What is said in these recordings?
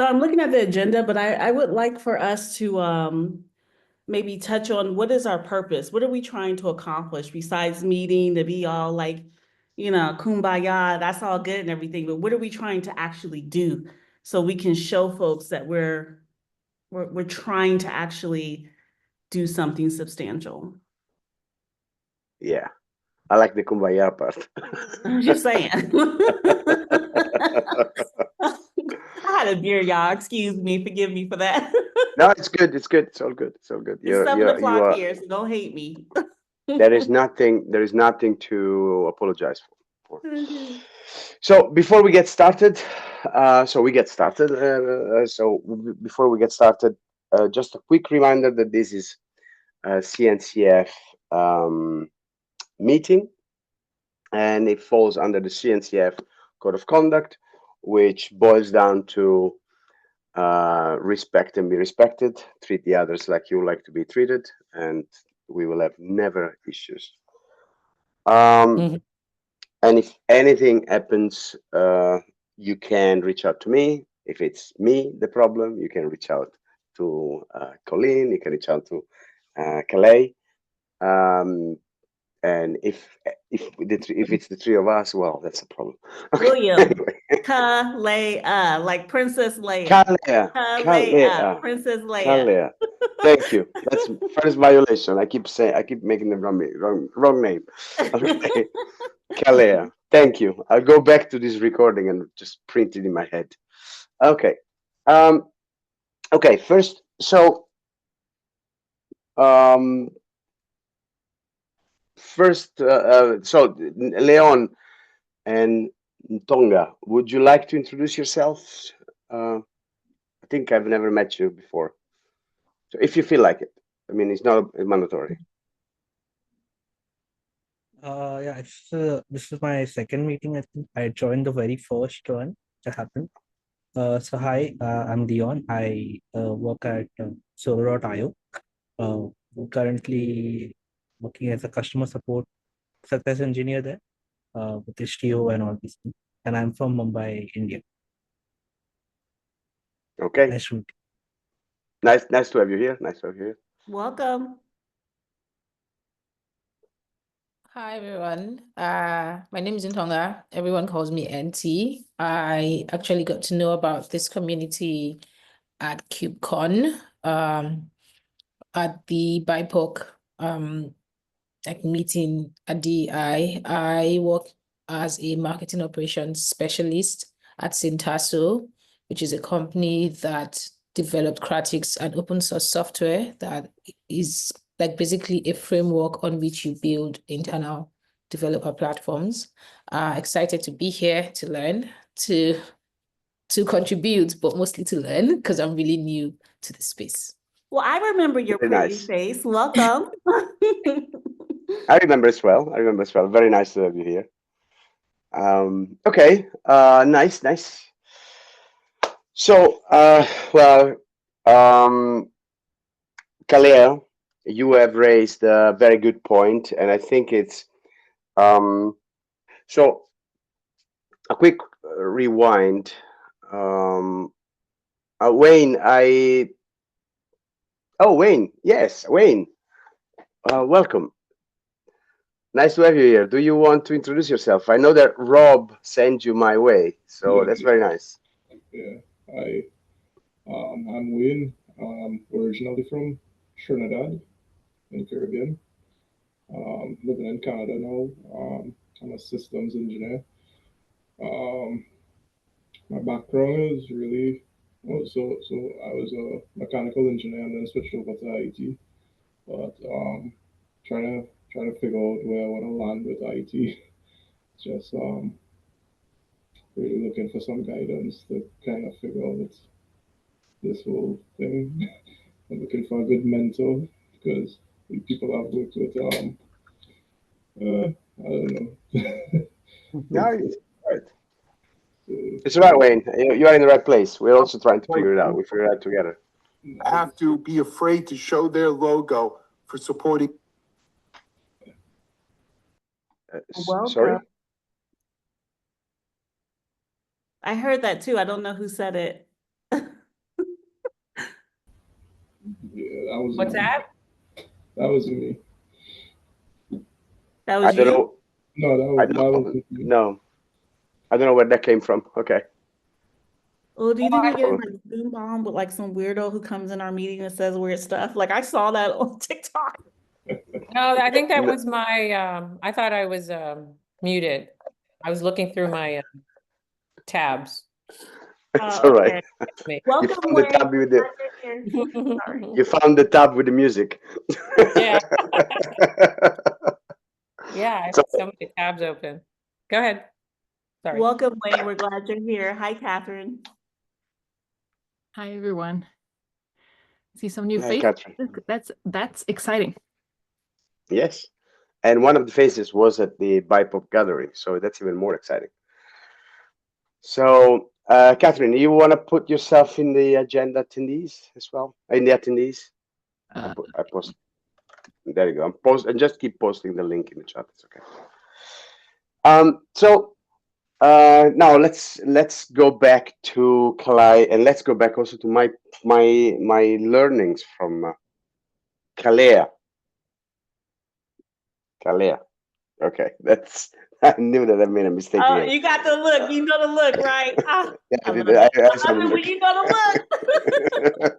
So I'm looking at the agenda, but I would like for us to maybe touch on what is our purpose? What are we trying to accomplish besides meeting to be all like, kumbaya, that's all good and everything, but what are we trying to actually do so we can show folks that we're trying to actually do something substantial? Yeah, I like the kumbaya part. I'm just saying. I had a beer, y'all. Excuse me, forgive me for that. No, it's good. It's good. It's all good. It's all good. It's seven You o'clock are. here, so don't hate me. There is nothing. There is nothing to apologize for. So before we get started, before we get started, just a quick reminder that this is a CNCF meeting, and it falls under the CNCF Code of Conduct, which boils down to respect and be respected, treat the others like you like to be treated, and we will have never issues. Mhm. And if anything happens, you can reach out to me. If it's me, the problem, you can reach out to Colleen, you can reach out to Calais. Um, and if it's the three of us, well, that's a problem. Okay, William, anyway. Kalea, like Princess Leia. Kalea, Kalea, Kalea, Princess Leia. Kalea. Thank you. That's first violation. I keep making the wrong name. Okay, Kalea. Thank you. I'll go back to this recording and just print it in my head. Okay. Um, okay. First, um, Leon and Tonga, would you like to introduce yourselves? I think I've never met you before. So if you feel like it, I mean, it's not mandatory. Yeah, this is my second meeting. I think I joined the very first one that happened. So hi, I'm Dion. I work at Solar.io. Currently working as a customer support success engineer there with HTO and all these things. And I'm from Mumbai, India. Okay. Nice to meet Nice to have you here. Nice to have you here. Welcome. Hi everyone. My name is Ntonga. Everyone calls me NT. I actually got to know about this community at KubeCon, at the BIPOC like meeting at DI. I work as a marketing operations specialist at Syntasso, which is a company that developed Cratix, and open source software that is like basically a framework on which you build internal developer platforms. Excited to be here to learn, to contribute, but mostly to learn because I'm really new to the space. Well, I remember your Very pretty nice. face. Welcome. I remember as well. I remember as well. Very nice to have you here. Okay. Nice. So, Kalea, you have raised a very good point, and I think it's so a quick rewind. Wayne, Wayne, yes, Wayne, welcome. Nice to have you here. Do you want to introduce yourself? I know that Rob sent you my way, so that's very nice. Yeah, I'm Wayne. Originally from Trinidad in the Caribbean. Living in Canada now. I'm a systems engineer. Um, my background is really so I was a mechanical engineer and then switched over to IT. But trying to figure out where I want to land with IT. Just really looking for some guidance to kind of figure out this whole thing. I'm looking for a good mentor because the people I've worked with, I don't know. No, it's right. It's right, Wayne. You are in the right place. We're also trying to figure it out. We figure it out together. Have to be afraid to show their logo for supporting. Sorry? I heard that too. I don't know who said it. was What's that? That was me. That I was don't you? know. No, I that don't was me. no. I don't know where that came from. Okay. Well, do you think we get Oh. like a boom bomb with like some weirdo who comes in our meeting and says weird stuff? Like I saw that on TikTok. No, I think that No. was my, I thought I was muted. I was looking through my tabs. It's all right. Okay. Me. You Welcome, found the Wayne. tab with the Glad you're here. Sorry. you found the tab with the music. Yeah. Yeah, I So have so many tabs open. Go ahead. Sorry. Welcome, Wayne. We're glad you're here. Hi, Catherine. Hi, everyone. See some new Hi, faces. Catherine. That's exciting. Yes. And one of the faces was at the BIPOC gathering, so that's even more exciting. So, Catherine, you want to put yourself in the agenda attendees as well? In the attendees? Uh, I post. There you go. I'm post and just keep posting the link in the chat. It's okay. So now let's go back to Kalai, and let's go back also to my learnings from Kalea. Kalea. Okay, that's. I knew that I made a mistake Oh, again. you got the look. You know the look, right? Ah, Yeah, I I did. love it. I I saw love the it when look. you know the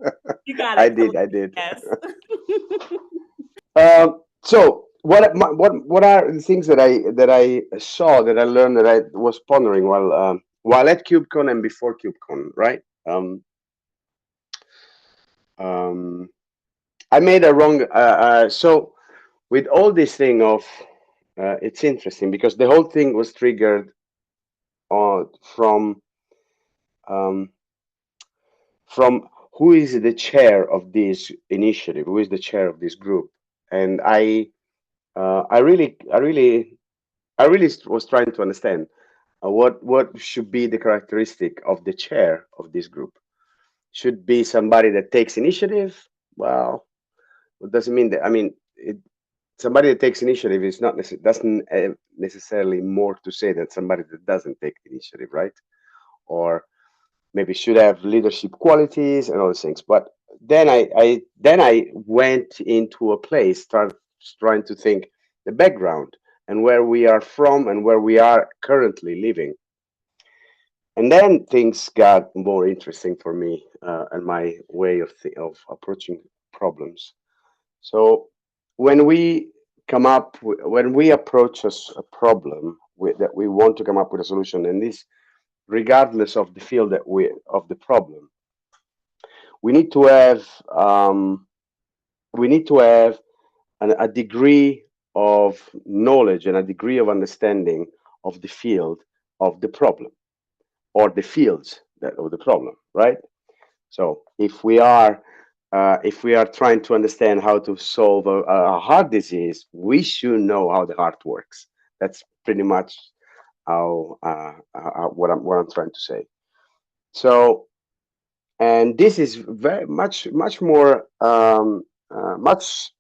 look. You got I it. did. I did. Yes. So what are the things that I saw, that I learned, that I was pondering while at KubeCon and before KubeCon, right? I made a wrong. So with all this thing of, it's interesting because the whole thing was triggered from who is the chair of this initiative, who is the chair of this group, and I really was trying to understand what should be the characteristic of the chair of this group. Should be somebody that takes initiative. Well, it doesn't mean that. I mean, somebody that takes initiative is not doesn't necessarily more to say that somebody that doesn't take initiative, right? Or maybe should have leadership qualities and all those things. But then I went into a place, trying to think the background and where we are from and where we are currently living. And then things got more interesting for me, and my way of approaching problems. So when we when we approach a problem that we want to come up with a solution, and this regardless of the field of the problem, we need to have a degree of knowledge and a degree of understanding of the field of the problem, or the fields of the problem, right? So if we are trying to understand how to solve a heart disease, we should know how the heart works. That's pretty much how what I'm trying to say. So, and this is very much more much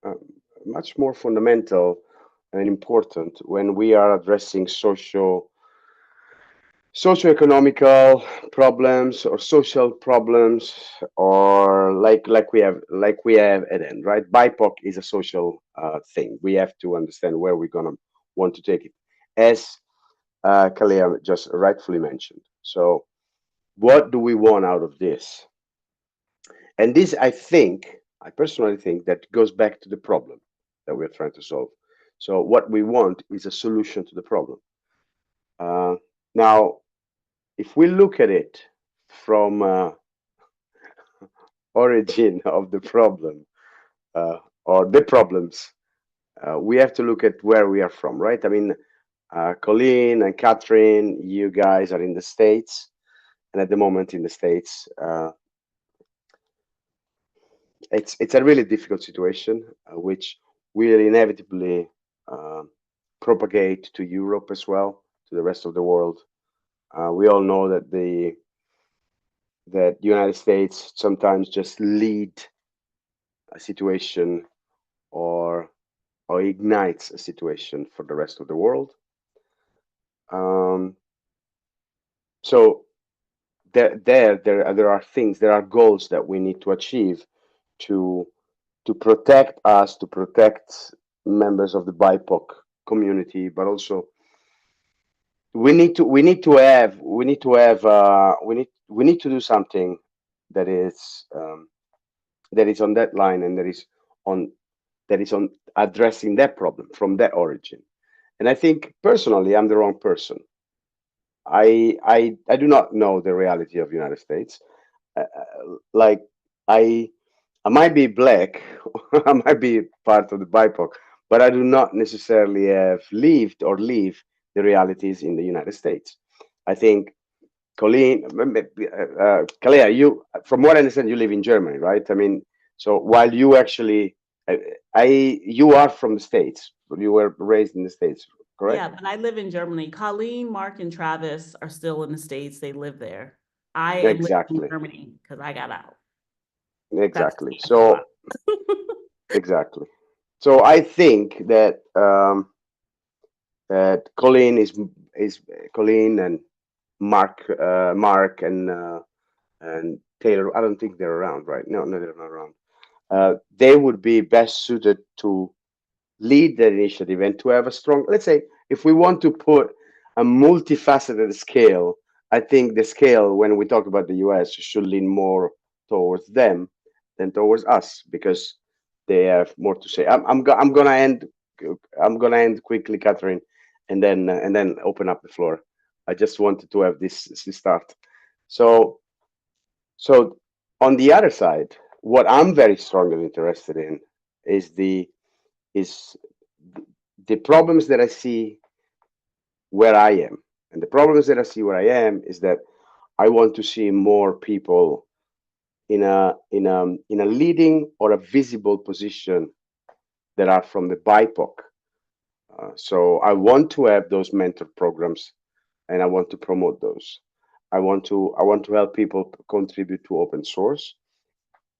uh, much more fundamental and important when we are addressing socio-economical problems or social problems, or like we have at end, right? BIPOC is a social thing. We have to understand where we're gonna want to take it, as Kalea just rightfully mentioned. So what do we want out of this? And this, I personally think that goes back to the problem that we're trying to solve. So what we want is a solution to the problem. Now, if we look at it from origin of the problem, or the problems, we have to look at where we are from, right? I mean, Colleen and Catherine, you guys are in the States, and at the moment in the States, it's a really difficult situation, which will inevitably propagate to Europe as well, to the rest of the world. We all know that the United States sometimes just lead a situation, or ignites a situation for the rest of the world. So there are things, there are goals that we need to achieve to protect us, to protect members of the BIPOC community, but also we need to do something that is on that line, and that is on addressing that problem from that origin. And I think personally, I'm the wrong person. I do not know the reality of the United States. Like I might be black, I might be part of the BIPOC, but I do not necessarily have lived or live the realities in the United States. I think Colleen, Kalea, you, from what I understand, you live in Germany, right? I mean, so while you actually, you are from the States, you were raised in the States, correct? Yeah, but I live in Germany. Colleen, Mark, and Travis are still in the States. They live there. I am living Exactly. in Germany because I got out. Exactly. That's So exactly. So I think that that Colleen is Colleen and Mark and Taylor. I don't think they're around, right? No, they're not around. They would be best suited to lead that initiative and to have a strong, let's say, if we want to put a multifaceted scale, I think the scale when we talk about the US should lean more towards them than towards us, because they have more to say. I'm gonna end quickly, Catherine, and then open up the floor. I just wanted to have this start. So on the other side, what I'm very strongly interested in is the problems that I see where I am. And the problems that I see where I am is that I want to see more people in a leading or a visible position that are from the BIPOC. So I want to have those mentor programs, and I want to promote those. I want to help people contribute to open source,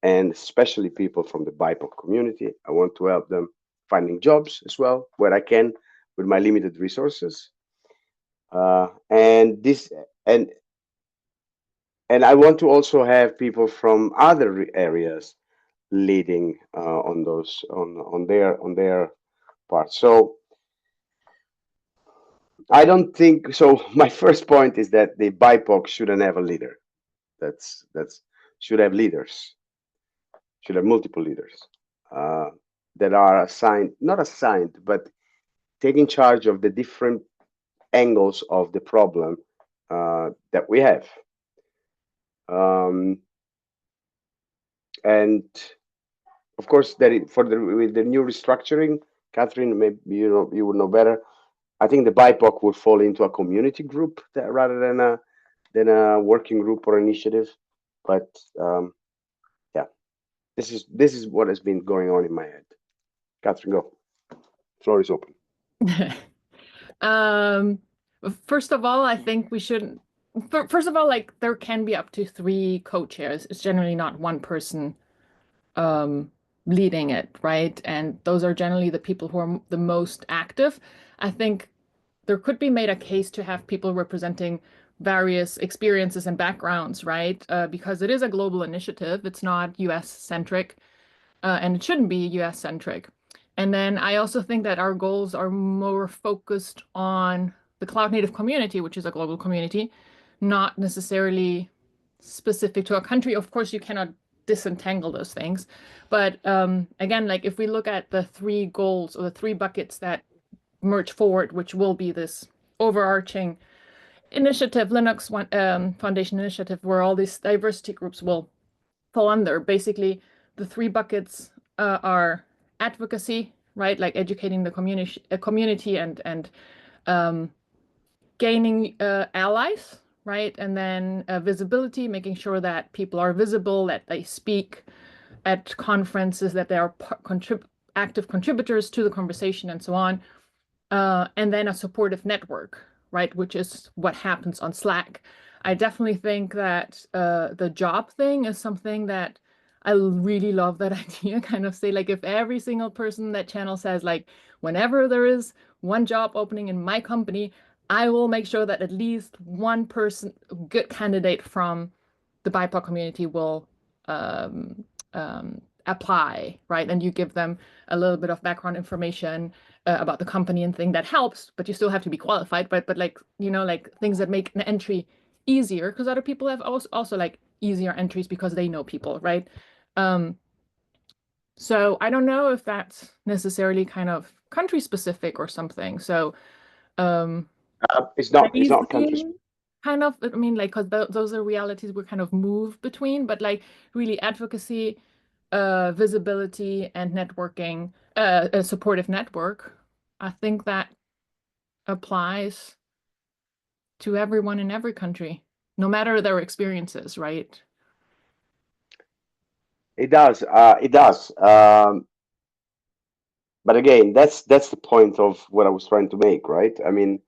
and especially people from the BIPOC community. I want to help them finding jobs as well where I can with my limited resources. And this and I want to also have people from other areas leading on those on their part. So I don't think so. My first point is that the BIPOC shouldn't have a leader. That's should have leaders. Should have multiple leaders that are not assigned, but taking charge of the different angles of the problem that we have. And of course, with the new restructuring, Catherine, maybe you would know better. I think the BIPOC would fall into a community group rather than a working group or initiative. But yeah, this is what has been going on in my head. Catherine, go. Floor is open. First of all, I think we shouldn't. First of all, like there can be up to 3 co-chairs. It's generally not one person leading it, right? And those are generally the people who are the most active. I think there could be made a case to have people representing various experiences and backgrounds, right? Because it is a global initiative. It's not US centric, and it shouldn't be US centric. And then I also think that our goals are more focused on the cloud native community, which is a global community, not necessarily specific to a country. Of course, you cannot disentangle those things. But again, like if we look at the 3 goals or the 3 buckets that merge forward, which will be this overarching initiative, Linux Foundation initiative, where all these diversity groups will fall under. Basically, the 3 buckets are advocacy, right? Like educating the community and gaining allies, right? And then visibility, making sure that people are visible, that they speak at conferences, that they are active contributors to the conversation and so on. And then a supportive network, right? Which is what happens on Slack. I definitely think that the job thing is something that I really love that idea. Kind of say, like, if every single person that channel says, like, whenever there is one job opening in my company, I will make sure that at least one person, good candidate from the BIPOC community will apply, right? And you give them a little bit of background information about the company and thing that helps, but you still have to be qualified. But like, you know, like things that make an entry easier, because other people have also like easier entries because they know people, right? So I don't know if that's necessarily kind of country specific or something. So It's not country. raising kind of, I mean, like, because those are realities we kind of move between, but like really advocacy, visibility, and networking, a supportive network. I think that applies to everyone in every country, no matter their experiences, right? It does. It does. But again, that's the point of what I was trying to make, right? I mean,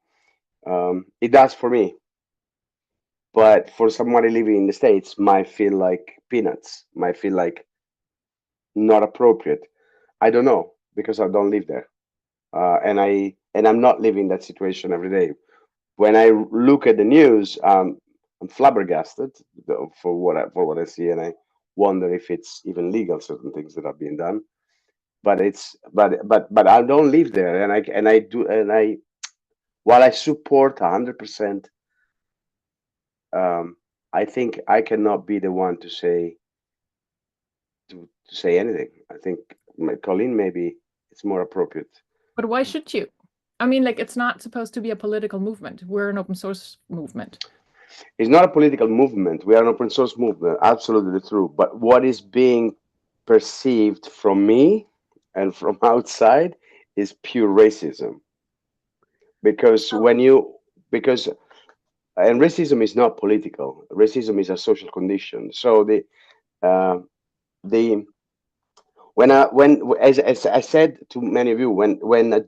it does for me, but for somebody living in the States, might feel like peanuts, might feel like not appropriate. I don't know because I don't live there, and I'm not living that situation every day. When I look at the news, I'm flabbergasted for what I see, and I wonder if it's even legal, certain things that are being done. But but I don't live there, and I do, and I while I support 100%, I think I cannot be the one to say anything. I think Colleen, maybe it's more appropriate. But why should you? I mean, like, it's not supposed to be a political movement. We're an open source movement. It's not a political movement. We are an open source movement. Absolutely true. But what is being perceived from me and from outside is pure racism. Because and racism is not political. Racism is a social condition. So as I said to many of you, when a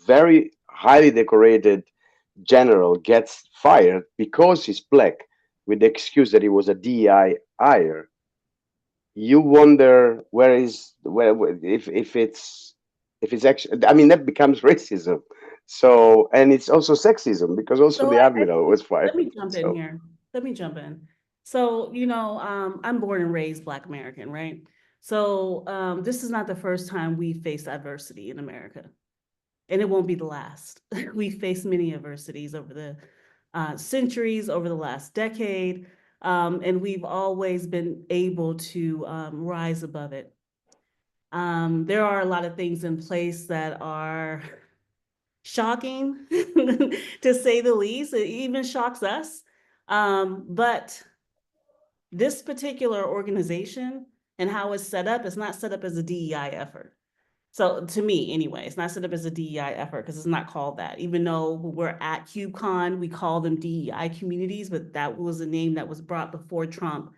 very highly decorated general gets fired because he's black with the excuse that he was a DEI hire, you wonder where if it's actually, I mean, that becomes racism. So, and it's also sexism because also So the admiral was fired. let me jump in So, here. Let me jump in. So, you know, I'm born and raised Black American, right? So this is not the first time we faced adversity in America, and it won't be the last. We faced many adversities over the centuries, over the last decade, and we've always been able to rise above it. There are a lot of things in place that are shocking, to say the least. It even shocks us. But this particular organization and how it's set up, it's not set up as a DEI effort. So to me, anyway, it's not set up as a DEI effort because it's not called that. Even though we're at KubeCon, we call them DEI communities, but that was a name that was brought before Trump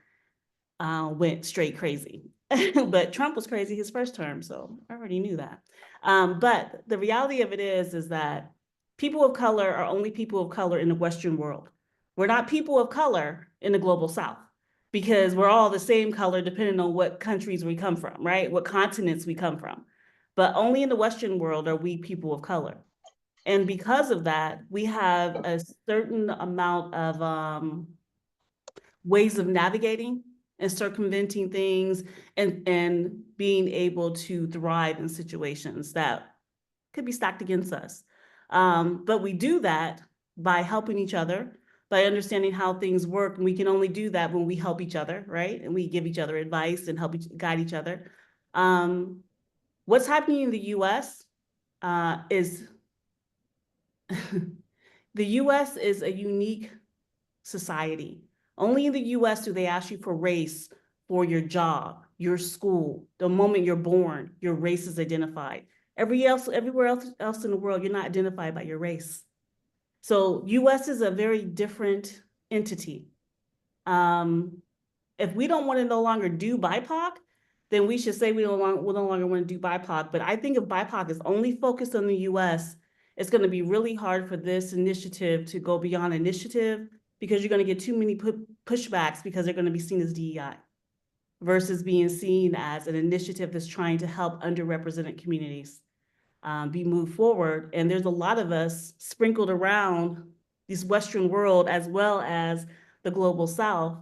went straight crazy. But Trump was crazy his first term, so I already knew that. But the reality of it is that people of color are only people of color in the Western world. We're not people of color in the global South because we're all the same color depending on what countries we come from, right? What continents we come from. But only in the Western world are we people of color. And because of that, we have a certain amount of ways of navigating and circumventing things and being able to thrive in situations that could be stacked against us. But we do that by helping each other, by understanding how things work. And we can only do that when we help each other, right? And we give each other advice and help guide each other. What's happening in the US is the US is a unique society. Only in the US do they ask you for race for your job, your school. The moment you're born, your race is identified. Everywhere else in the world, you're not identified by your race. So US is a very different entity. If we don't want to no longer do BIPOC, then we should say we no longer want to do BIPOC. But I think if BIPOC is only focused on the US, it's going to be really hard for this initiative to go beyond initiative because you're going to get too many pushbacks because they're going to be seen as DEI versus being seen as an initiative that's trying to help underrepresented communities be moved forward. And there's a lot of us sprinkled around this Western world as well as the global South.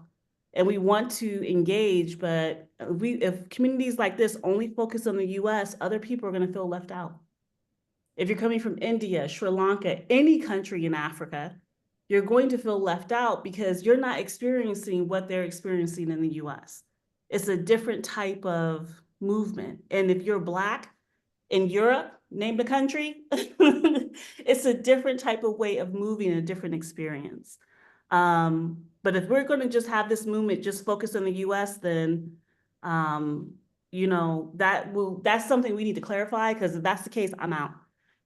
And we want to engage, but if communities like this only focus on the US, other people are going to feel left out. If you're coming from India, Sri Lanka, any country in Africa, you're going to feel left out because you're not experiencing what they're experiencing in the US. It's a different type of movement. And if you're Black in Europe, name the country, it's a different type of way of moving, a different experience. But if we're going to just have this movement just focus on the US, then you know, that's something we need to clarify, because if that's the case, I'm out.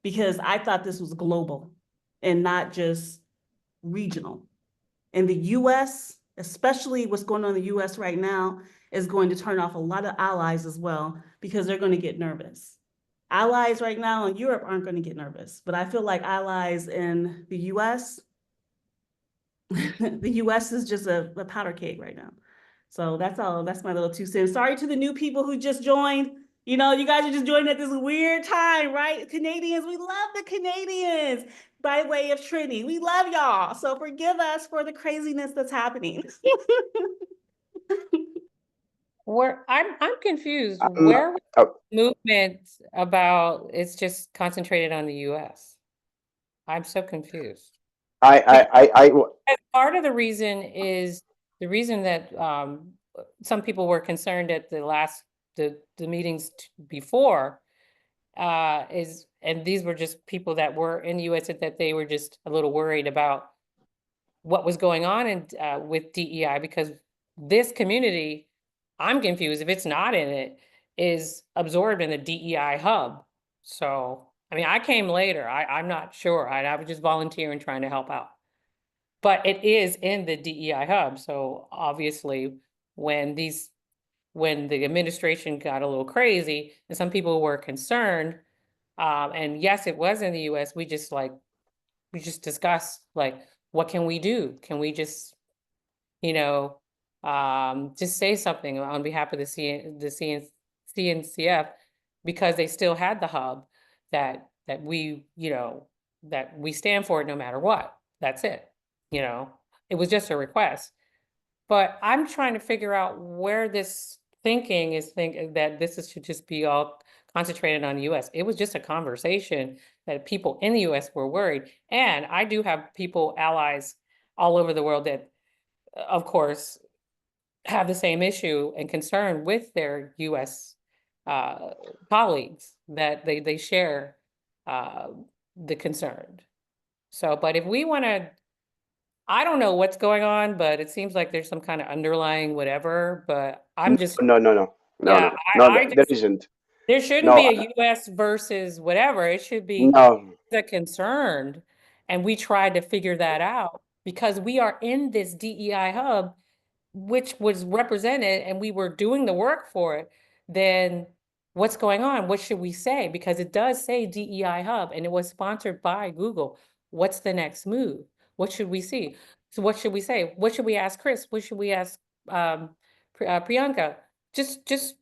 Because I thought this was global and not just regional. And the US, especially what's going on in the US right now, is going to turn off a lot of allies as well, because they're going to get nervous. Allies right now in Europe aren't going to get nervous, but I feel like allies in the US, the US is just a powder keg right now. So that's all, that's my little 2 cents. Sorry to the new people who just joined. You know, you guys are just joining at this weird time, right? Canadians, we love the Canadians by way of Trinity. We love y'all. So forgive us for the craziness that's happening. I'm confused. I'm- Where was oh, the movement about it's just concentrated on the US? I'm so confused. I As part of the reason is the reason that some people were concerned at the meetings before is, and these were just people that were in the US, that they were just a little worried about what was going on in with DEI, because this community, I'm confused if it's not in it, is absorbed in the DEI hub. So, I mean, I came later. I'm not sure. I was just volunteering, trying to help out. But it is in the DEI hub. So obviously, when the administration got a little crazy and some people were concerned, and yes, it was in the US, we just discussed, like, what can we do? Can we just, you know, just say something on behalf of the CNCF, because they still had the hub that we, you know, that we stand for it no matter what. That's it. You know, it was just a request. But I'm trying to figure out where this thinking is that should just be all concentrated on the US. It was just a conversation that people in the US were worried. And I do have people, allies all over the world that, of course, have the same issue and concern with their US colleagues, that they share the concern. So, but if we want to, I don't know what's going on, but it seems like there's some kind of underlying whatever, but I'm just, no, yeah, there isn't. there shouldn't No, be a US versus whatever. It should be no, the concerned. And we tried to figure that out because we are in this DEI hub, which was represented, and we were doing the work for it. Then what's going on? What should we say? Because it does say DEI hub and it was sponsored by Google. What's the next move? What should we see? So what should we say? What should we ask Chris? What should we ask Priyanka? Just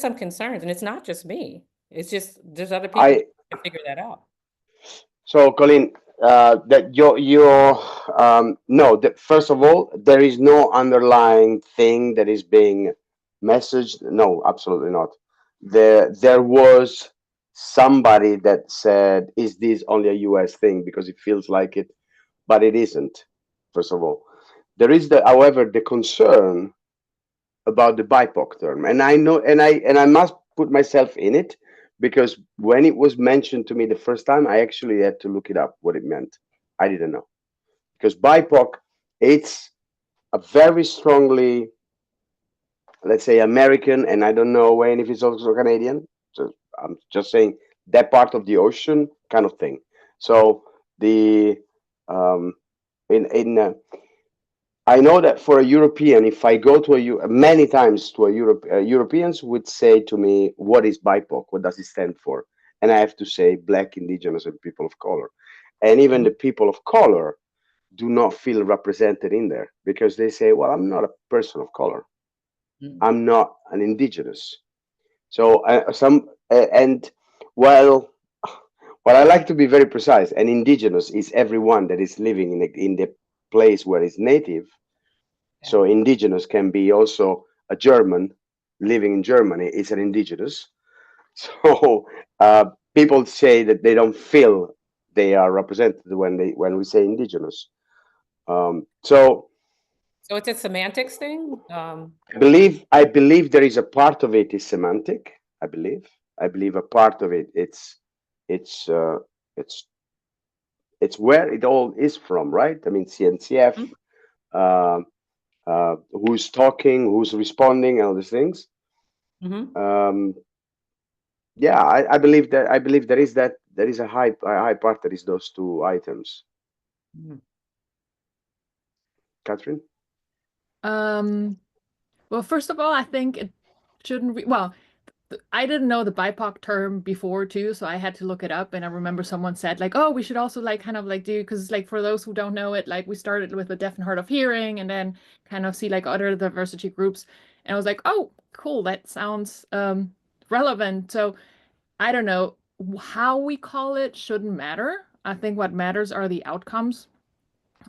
some concerns. And it's not just me. It's just, there's other people who can figure that out. So, Colleen, that first of all, there is no underlying thing that is being messaged. No, absolutely not. There was somebody that said, "Is this only a US thing?" Because it feels like it, but it isn't. First of all, there is however, the concern about the BIPOC term, and I know, and I must put myself in it, because when it was mentioned to me the first time, I actually had to look it up what it meant. I didn't know, because BIPOC, it's a very strongly, let's say, American, and I don't know if it's also Canadian. So I'm just saying that part of the ocean kind of thing. So the I know that for a European, if I go to many times to Europeans would say to me, "What is BIPOC? What does it stand for?" And I have to say, Black, Indigenous, and people of color. And even the people of color do not feel represented in there, because they say, "Well, I'm not a person of color. I'm not an Indigenous." So Well, I like to be very precise. And indigenous is everyone that is living in the place where it's native. So indigenous can be also a German living in Germany is an indigenous. So people say that they don't feel they are represented when we say indigenous. So So it's a semantics thing? I believe there is a part of it is semantic. I believe a part of it it's uh, it's it's where it all is from, right? I mean, CNCF, who's talking, who's responding, and all these things. Yeah, I believe there is a high part that is those two items. Catherine? Well, first of all, I think it shouldn't well, I didn't know the BIPOC term before too, so I had to look it up. And I remember someone said like, oh, we should also like kind of like do, because like for those who don't know it, like we started with the deaf and hard of hearing and then kind of see like other diversity groups. And I was like, oh, cool, that sounds relevant. So I don't know how we call it shouldn't matter. I think what matters are the outcomes.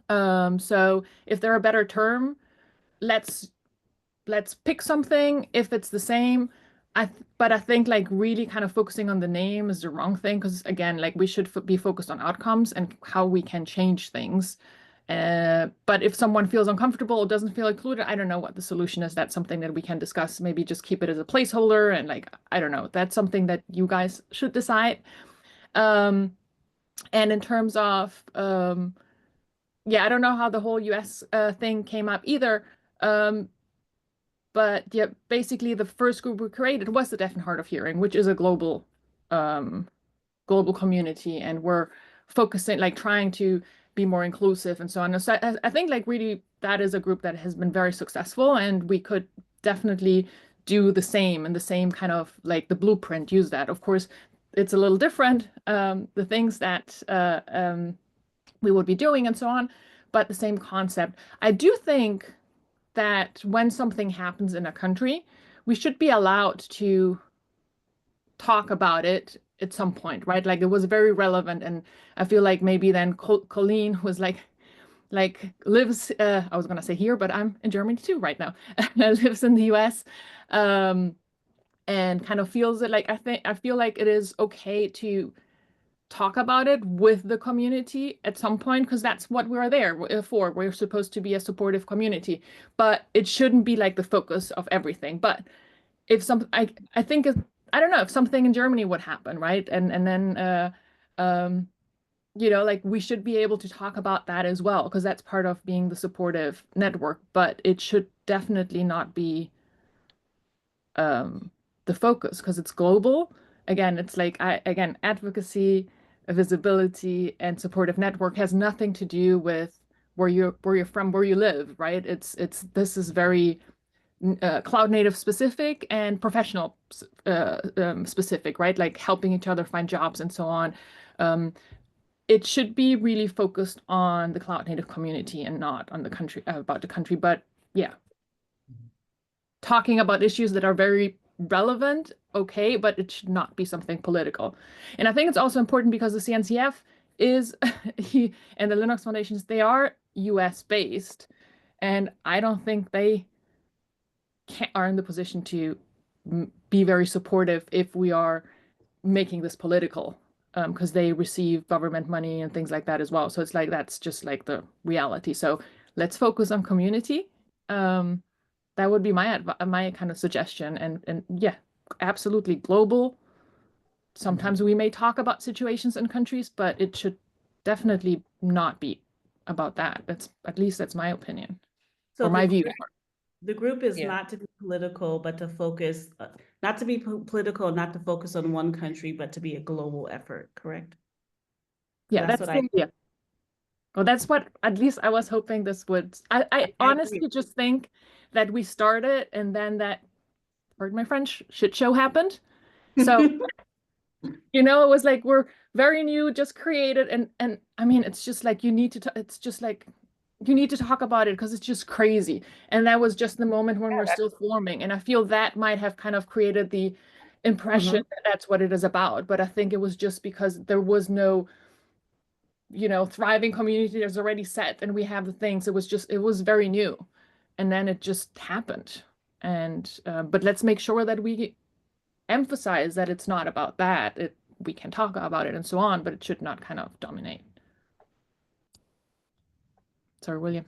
So if there are a better term, let's pick something if it's the same. But I think like really kind of focusing on the name is the wrong thing, because again, like we should be focused on outcomes and how we can change things. But if someone feels uncomfortable or doesn't feel included, I don't know what the solution is. That's something that we can discuss. Maybe just keep it as a placeholder, and like I don't know. That's something that you guys should decide. And in terms of yeah, I don't know how the whole US thing came up either. But yeah, basically the first group we created was the deaf and hard of hearing, which is a global global community, and we're focusing like trying to be more inclusive and so on. So I think like really that is a group that has been very successful, and we could definitely do the same and the same kind of like the blueprint, use that. Of course, it's a little different, the things that we would be doing and so on, but the same concept. I do think that when something happens in a country, we should be allowed to talk about it at some point, right? Like it was very relevant, and I feel like maybe then Colleen was like lives I was gonna say here, but I'm in Germany too right now. Lives in the US, and kind of feels it like I feel like it is okay to talk about it with the community at some point, because that's what we're there for. We're supposed to be a supportive community, but it shouldn't be like the focus of everything. But if some, I think I don't know if something in Germany would happen, right? And then you know, like we should be able to talk about that as well, because that's part of being the supportive network. But it should definitely not be the focus, because it's global. Again, it's like again, advocacy, visibility, and supportive network has nothing to do with where you're from, where you live, right? This is very cloud native specific and professional specific, right? Like helping each other find jobs and so on. It should be really focused on the cloud native community and not on the country, about the country. But yeah, talking about issues that are very relevant, okay, but it should not be something political. And I think it's also important because the CNCF is and the Linux foundations, they are US based, and I don't think they are in the position to be very supportive if we are making this political, because they receive government money and things like that as well. So it's like that's just like the reality. So let's focus on community. That would be my kind of suggestion. And yeah, absolutely global. Sometimes we may talk about situations in countries, but it should definitely not be about that. At least that's my opinion, So or my view. the group is Yeah. not to be political, but to focus, not to be political, not to focus on one country, but to be a global effort, correct? Yeah, That's that's what I- yeah. Well, that's what at least I was hoping this would. I honestly agree. just think that we started and then that, pardon my French, shit show happened. So you know, it was like we're very new, just created, and I mean, it's just like you need to. It's just like you need to talk about it because it's just crazy. And that was just the moment when we're still forming, and I feel that might have kind of created the impression that that's what it is about. But I think it was just because there was no, thriving community that's already set and we have the things. It was very new. And then it just happened. And but let's make sure that we emphasize that it's not about that. We can talk about it and so on, but it should not kind of dominate. Sorry, William.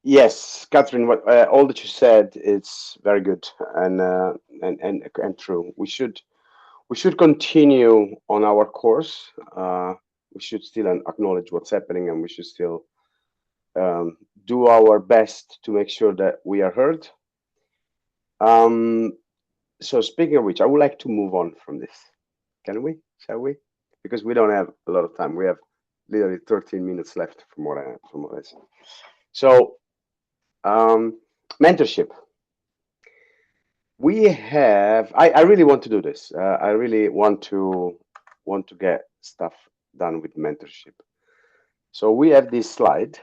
Yes, Catherine, what all that you said is very good and true. We should continue on our course. We should still acknowledge what's happening, and we should still do our best to make sure that we are heard. So speaking of which, I would like to move on from this. Can we? Shall we? Because we don't have a lot of time. We have literally 13 minutes left from what I said. So mentorship. We have. I really want to do this. I really want to get stuff done with mentorship. So we have this slide,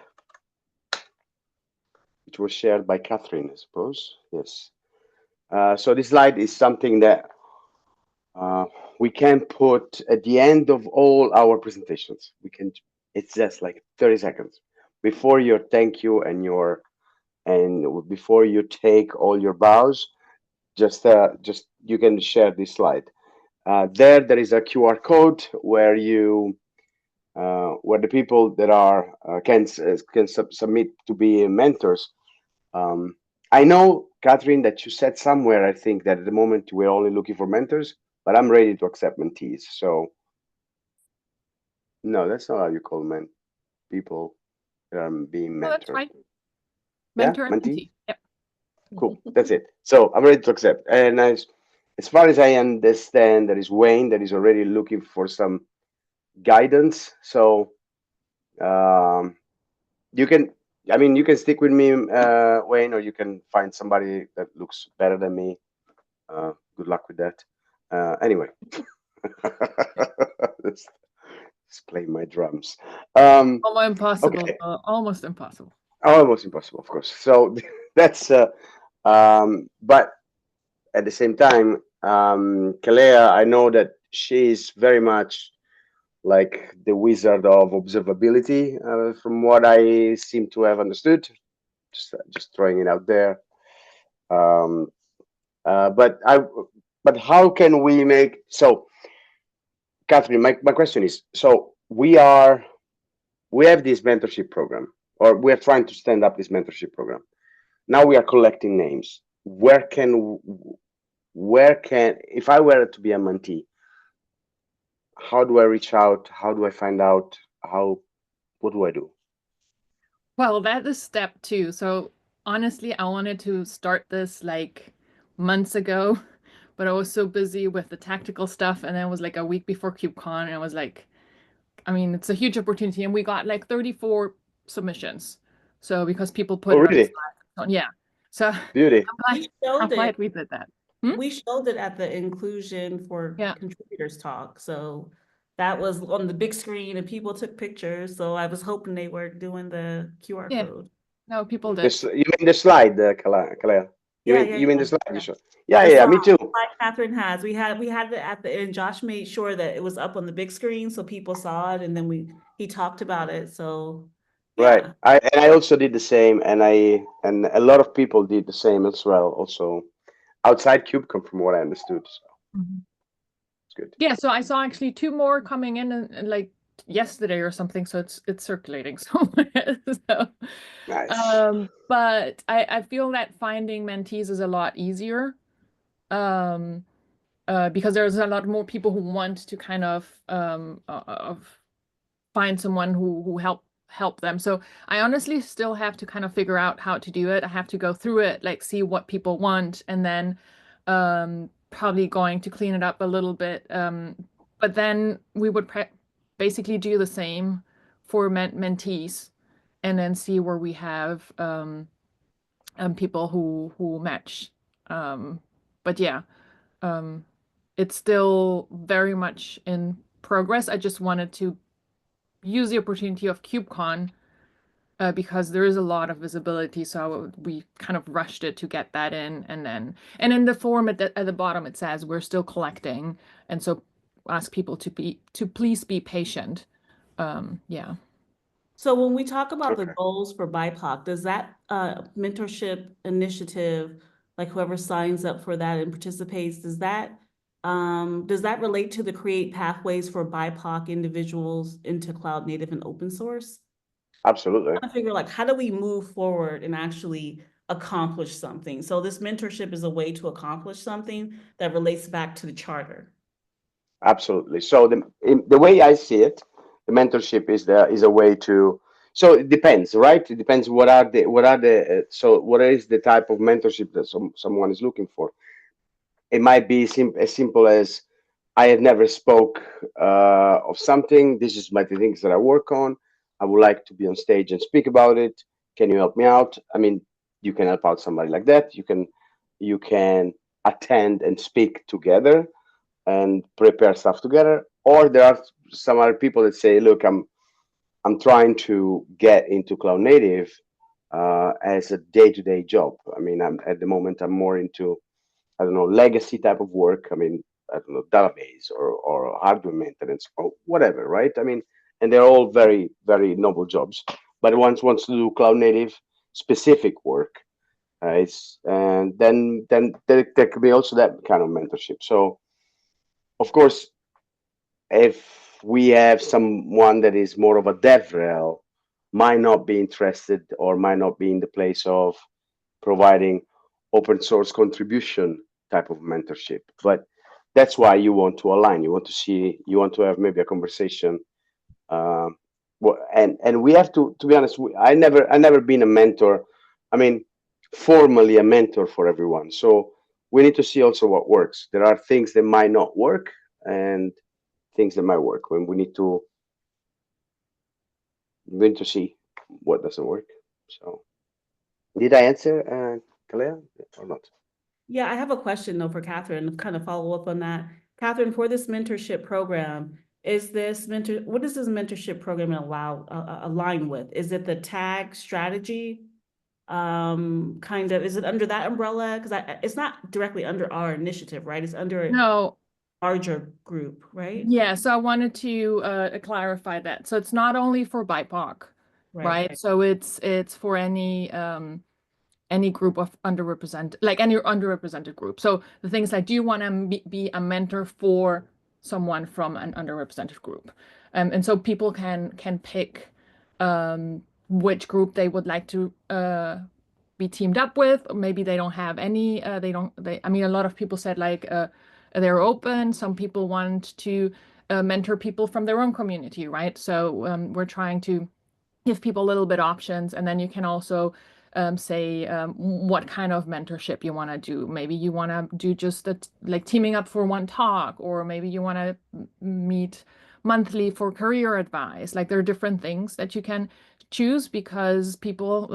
which was shared by Catherine, I suppose. Yes. So this slide is something that we can put at the end of all our presentations. It's just like 30 seconds before your thank you and before you take all your bows. Just you can share this slide. There is a QR code where where the people that are can submit to be mentors. I know, Catherine, that you said somewhere, I think, that at the moment we're only looking for mentors, but I'm ready to accept mentees. So, no, that's not how you call people that are being mentored. Oh, that's fine. Yeah, Mentor and mentee? mentee. Yep. Cool, that's it. So I'm ready to accept. And as far as I understand, there is Wayne that is already looking for some guidance. So you can stick with me, Wayne, or you can find somebody that looks better than me. Good luck with that. Anyway, let's play my drums. Almost impossible. Okay. Almost impossible. Almost impossible, of course. So that's but at the same time, Kalea, I know that she's very much like the wizard of observability, from what I seem to have understood. Just throwing it out there. But how can we make so? Catherine, my question is: so we have this mentorship program, or we are trying to stand up this mentorship program. Now we are collecting names. Where can if I were to be a mentee, how do I reach out? How do I find out? What do I do? Well, that is step 2. So honestly, I wanted to start this like months ago, but I was so busy with the tactical stuff, and then it was like a week before KubeCon, and I was like, I mean, it's a huge opportunity, and we got like 34 submissions. So because people put Oh, it on the really? slide. Yeah. So Beauty. We showed glad it. we did that. We showed it at the inclusion for Yeah. contributors talk. So that was on the big screen and people took pictures. So I was hoping they were doing the QR Yeah. code. No, people did. You mean the slide, Kalea? You mean the slide you showed? Yeah, me too. Like Catherine has. We had it at the end. Josh made sure that it was up on the big screen so people saw it, and then he talked about it. So Right. yeah. I also did the same, and a lot of people did the same as well. Also, outside KubeCon, from what I understood. So it's good. Yeah, so I saw actually 2 more coming in and like yesterday or something, so it's circulating somewhere. So Nice. but I feel that finding mentees is a lot easier. Because there's a lot more people who want to kind of find someone who help them. So I honestly still have to kind of figure out how to do it. I have to go through it, like see what people want, and then probably going to clean it up a little bit. But then we would basically do the same for mentees, and then see where we have people who match. But yeah, it's still very much in progress. I just wanted to use the opportunity of KubeCon because there is a lot of visibility. So we kind of rushed it to get that in, and in the form at the bottom it says we're still collecting, and so ask people to please be patient. Yeah. So when we talk about the Okay. goals for BIPOC, does that mentorship initiative, like whoever signs up for that and participates, does that relate to the create pathways for BIPOC individuals into cloud native and open source? Absolutely. I figure like, how do we move forward and actually accomplish something? So this mentorship is a way to accomplish something that relates back to the charter. Absolutely. So the way I see it, the mentorship is a way to. So it depends, right? It depends what is the type of mentorship that someone is looking for. It might be as simple as I have never spoke of something. This is the things that I work on. I would like to be on stage and speak about it. Can you help me out? I mean, you can help out somebody like that. You can attend and speak together and prepare stuff together. Or there are some other people that say, look, I'm trying to get into cloud native as a day-to-day job. I mean, at the moment I'm more into, I don't know, legacy type of work. I mean, I don't know, database or hardware maintenance or whatever, right? I mean, and they're all very, very noble jobs. But once wants to do cloud native specific work, and then there could be also that kind of mentorship. So of course, if we have someone that is more of a DevRel, might not be interested or might not be in the place of providing open source contribution type of mentorship. But that's why you want to align. You want to have maybe a conversation. And we have to be honest. I never been a mentor. I mean, formally a mentor for everyone. So we need to see also what works. There are things that might not work, and things that might work. When we need to see what doesn't work. So, did I answer, Kalea, or not? Yeah, I have a question though for Catherine to kind of follow up on that. Catherine, for this mentorship program, what does this mentorship program align with? Is it the tag strategy? Kind of, is it under that umbrella? Because it's not directly under our initiative, right? It's under a No. larger group, right? Yeah, so I wanted to clarify that. So it's not only for BIPOC, right? So it's for any group of underrepresented, like any underrepresented group. So the things like, do you want to be a mentor for someone from an underrepresented group? And so people can pick which group they would like to be teamed up with. Or maybe they don't have any. I mean, a lot of people said like they're open. Some people want to mentor people from their own community, right? So we're trying to give people a little bit options, and then you can also say what kind of mentorship you want to do. Maybe you want to do just like teaming up for one talk, or maybe you want to meet monthly for career advice. Like there are different things that you can choose because people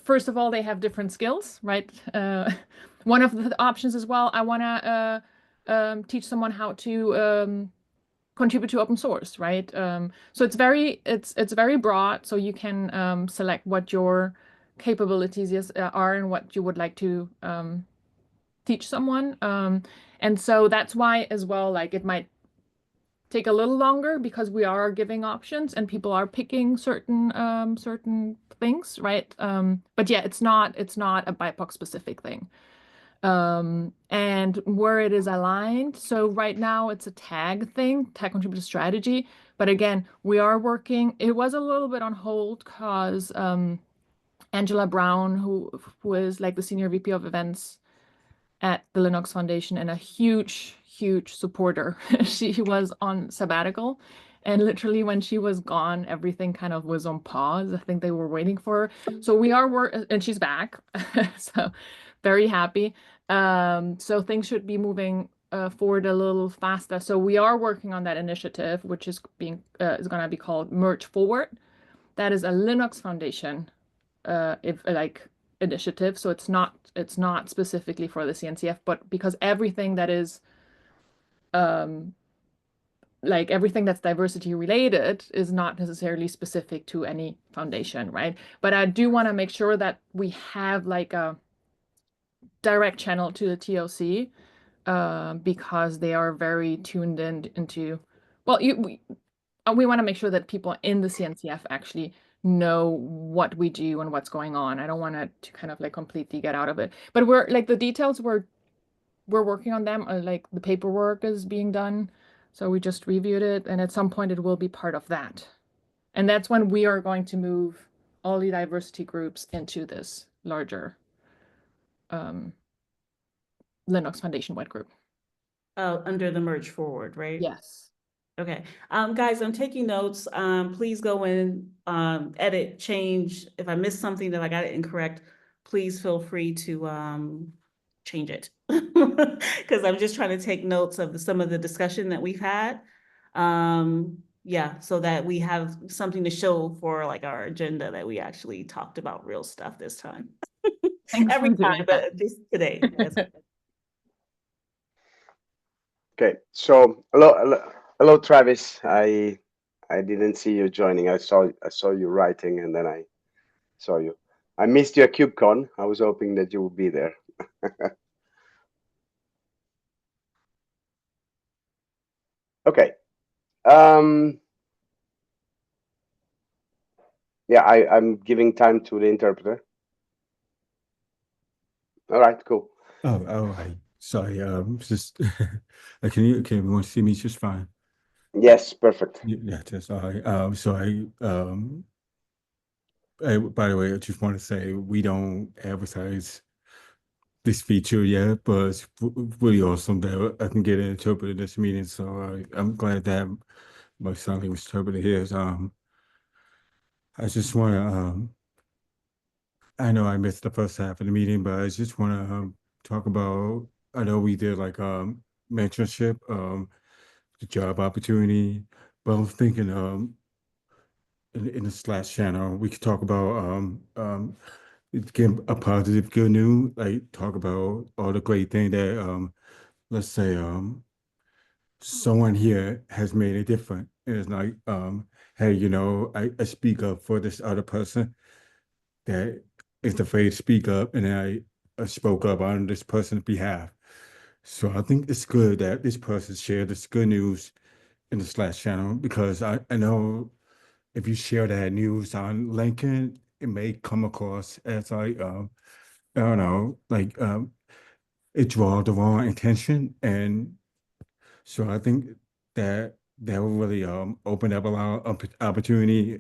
first of all, they have different skills, right? One of the options as well, I want to teach someone how to contribute to open source, right? So it's very broad. So you can select what your capabilities are and what you would like to teach someone. And so that's why as well, like it might take a little longer because we are giving options and people are picking certain things, right? But yeah, it's not a BIPOC specific thing. And where it is aligned. So right now it's a tag thing, tag contributor strategy. But again, we are working. It was a little bit on hold because Angela Brown, who is like the senior VP of events at the Linux Foundation and a huge supporter, she was on sabbatical. And literally when she was gone, everything kind of was on pause. I think they were waiting for her. So we are and she's back. So very happy. So things should be moving forward a little faster. So we are working on that initiative, which is going to be called Merge Forward. That is a Linux Foundation initiative. So it's not specifically for the CNCF, but because everything that is like everything that's diversity related is not necessarily specific to any foundation, right? But I do want to make sure that we have like a direct channel to the TLC, because they are very tuned in into, well, we want to make sure that people in the CNCF actually know what we do and what's going on. I don't want it to kind of like completely get out of it. But we're like the details we're working on them. Like the paperwork is being done. So we just reviewed it, and at some point it will be part of that. And that's when we are going to move all the diversity groups into this larger Linux Foundation wide group. Under the merge forward, right? Yes. Okay, guys, I'm taking notes. Please go in, edit, change. If I missed something that I got it incorrect, please feel free to change it. Because I'm just trying to take notes of some of the discussion that we've had. Yeah, so that we have something to show for like our agenda that we actually talked about real stuff this time. Thanks Every for doing time, that. but just today. Okay, so hello, Travis. I didn't see you joining. I saw you writing, and then I saw you. I missed you at KubeCon. I was hoping that you would be there. Okay. Yeah, I'm giving time to the interpreter. All right, cool. Oh, right. Sorry. Just can everyone see me just fine? Yes, perfect. Yeah, just all right. Sorry. By the way, I just want to say we don't advertise this feature yet, but it's really awesome that I can get an interpreter in this meeting. So I'm glad that my sign language interpreter here is. I just want to. I know I missed the first half of the meeting, but I just want to talk about. I know we did like mentorship, the job opportunity, but I was thinking in the Slack channel we could talk about give a positive good news, like talk about all the great thing that let's say someone here has made a difference. And it's like hey, I speak up for this other person that is afraid to speak up, and I spoke up on this person's behalf. So I think it's good that this person shared this good news in the Slack channel, because I know if you share that news on LinkedIn, it may come across as like I don't know, like it draws the wrong intention. And so I think that will really open up a lot of opportunity,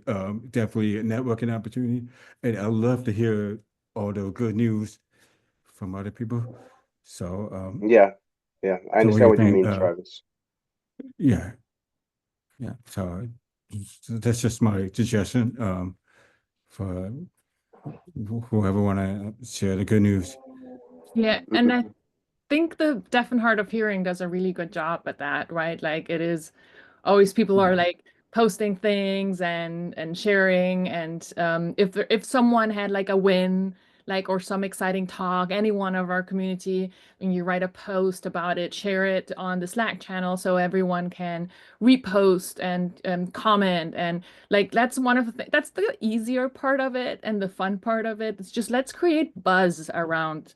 definitely a networking opportunity. And I love to hear all the good news from other people. So Yeah, I so what do understand you what you think? mean, Travis. Yeah. So that's just my suggestion for whoever want to share the good news. Yeah, and I think the Deaf and Hard of Hearing does a really good job at that, right? Like it is always people are like posting things and sharing, and if someone had like a win, like or some exciting talk, any one of our community, and you write a post about it, share it on the Slack channel so everyone can repost and comment, and like that's one of that's the easier part of it, and the fun part of it. It's just let's create buzz around,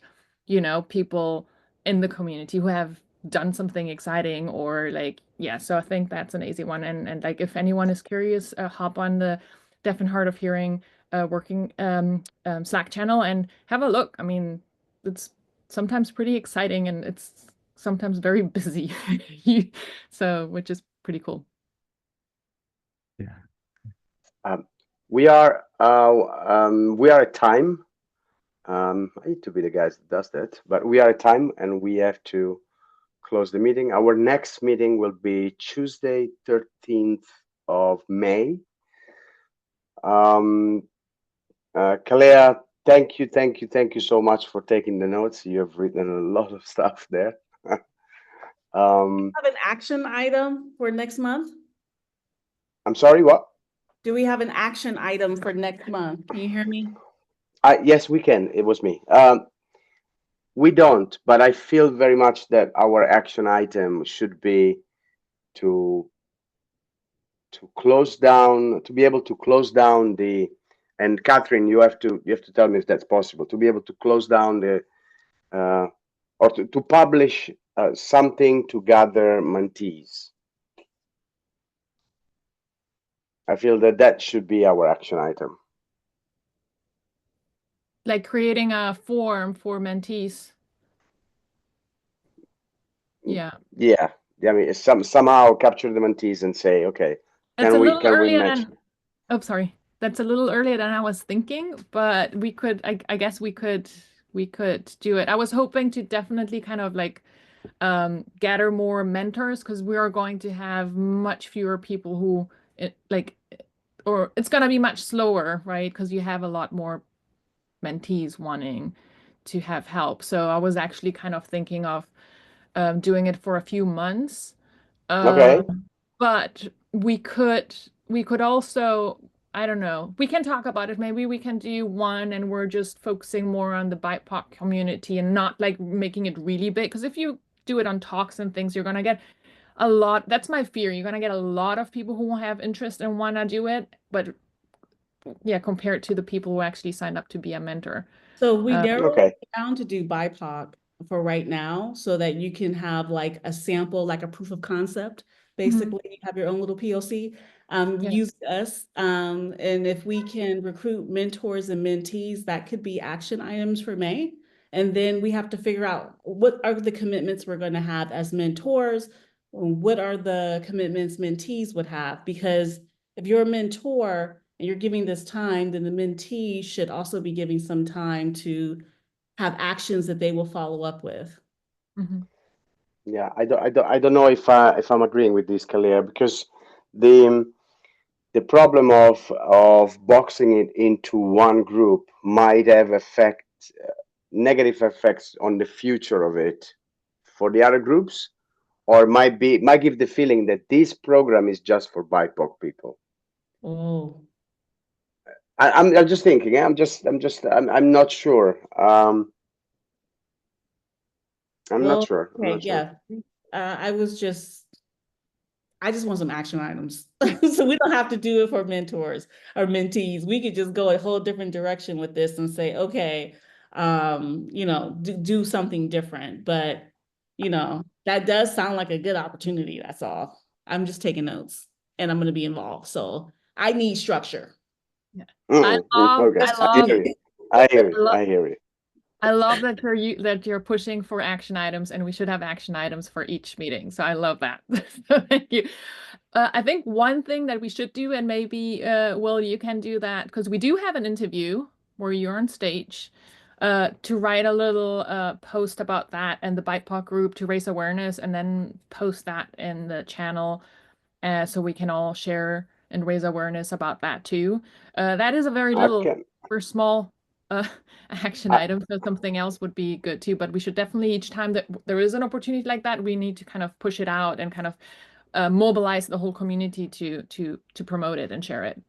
people in the community who have done something exciting, or like, yeah, so I think that's an easy one. And like if anyone is curious, hop on the Deaf and Hard of Hearing working Slack channel and have a look. I mean, it's sometimes pretty exciting, and it's sometimes very busy. So which is pretty cool. Yeah. We are at time. I need to be the guy that does that, but we are at time and we have to close the meeting. Our next meeting will be Tuesday, 13th of May. Kalea, thank you so much for taking the notes. You have written a lot of stuff there. Have an action item for next month? I'm sorry, what? Do we have an action item for next month? Can you hear me? Yes, we can. It was me. We don't, but I feel very much that our action item should be to close down, to be able to close down the, and Catherine, you have to tell me if that's possible, to be able to close down the or to publish something to gather mentees. I feel that that should be our action item. Like creating a form for mentees. Yeah. Yeah, I mean, somehow capture the mentees and say, okay, That's a little can we earlier match? than, oh, sorry. That's a little earlier than I was thinking, but we could, I guess we could do it. I was hoping to definitely kind of like gather more mentors, because we are going to have much fewer people who or it's going to be much slower, right? Because you have a lot more mentees wanting to have help. So I was actually kind of thinking of doing it for a few months. Okay. But we could also, I don't know, we can talk about it. Maybe we can do one and we're just focusing more on the BIPOC community and not like making it really big. Because if you do it on talks and things, you're gonna get a lot. That's my fear. You're gonna get a lot of people who will have interest and wanna do it, but yeah, compared to the people who actually signed up to be a mentor. So we narrowed Okay. it down to do BIPOC for right now, so that you can have like a sample, like a proof of concept. Basically, have your own little POC. Yeah. Use us, and if we can recruit mentors and mentees, that could be action items for May. And then we have to figure out what are the commitments we're going to have as mentors. What are the commitments mentees would have? Because if you're a mentor and you're giving this time, then the mentee should also be giving some time to have actions that they will follow up with. Yeah, I don't know if I'm agreeing with this, Kalia, because the problem of boxing it into one group might have negative effects on the future of it for the other groups, or might give the feeling that this program is just for BIPOC people. Oh, I'm just thinking. I'm not sure. I'm not sure. I'm okay, not sure. yeah. I just want some action items. So we don't have to do it for mentors or mentees. We could just go a whole different direction with this and say, okay, do something different. But, that does sound like a good opportunity. That's all. I'm just taking notes and I'm going to be involved. So I need structure. Yeah. Okay. I hear you. I love that you're pushing for action items, and we should have action items for each meeting. So I love that. So thank you. I think one thing that we should do, and maybe Will, you can do that, because we do have an interview where you're on stage, to write a little post about that and the BIPOC group to raise awareness, and then post that in the channel, so we can all share and raise awareness about that too. That is a very little, very small action item, so something else would be good too. But we should definitely, each time that there is an opportunity like that, we need to kind of push it out and kind of mobilize the whole community to promote it and share it.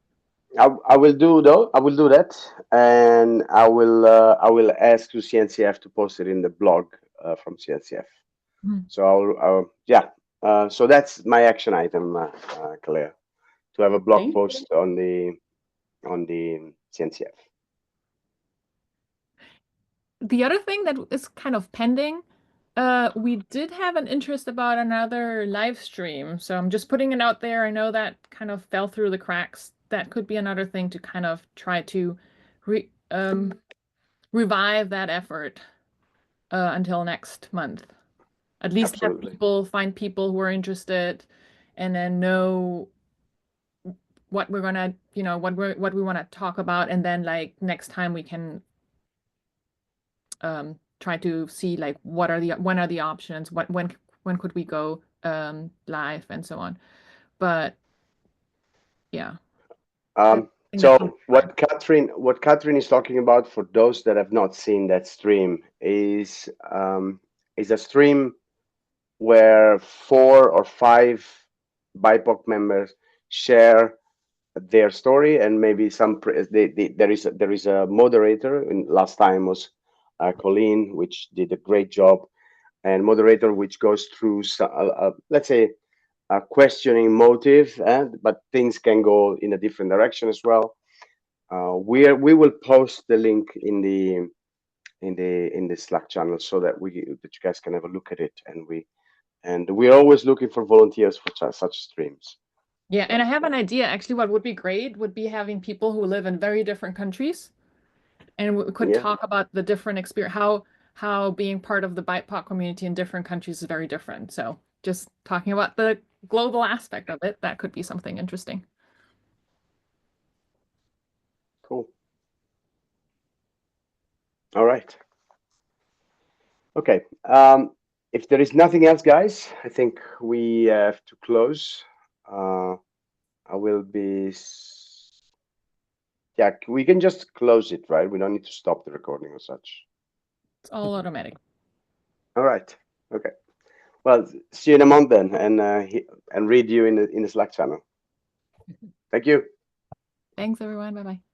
I will do that, and I will ask to CNCF to post it in the blog from CNCF. So so that's my action item, Claire, to have a blog post on the CNCF. The other thing that is kind of pending, we did have an interest about another live stream, so I'm just putting it out there. I know that kind of fell through the cracks. That could be another thing to kind of try to revive that effort until next month. At least have find people who are interested, and then know what we're gonna, what we want to talk about, and then like next time we can try to see like when are the options, when could we go live and so on. But yeah. So what Catherine is talking about, for those that have not seen that stream, is a stream where 4 or 5 BIPOC members share their story, and maybe there is a moderator. And last time was Colleen, which did a great job, and moderator which goes through let's say questioning motive, but things can go in a different direction as well. We will post the link in the Slack channel so that you guys can have a look at it, and we're always looking for volunteers for such streams. Yeah, and I have an idea. Actually, what would be great would be having people who live in very different countries, and we could Yeah. talk about the different experience, how being part of the BIPOC community in different countries is very different. So just talking about the global aspect of it, that could be something interesting. Cool. All right. Okay. If there is nothing else, guys, I think we have to close. I will be. Yeah, we can just close it, right? We don't need to stop the recording or such. It's all automatic. All right. Okay. Well, see you in a month then, and read you in the Slack channel. Thank you. Thanks, everyone. Bye-bye.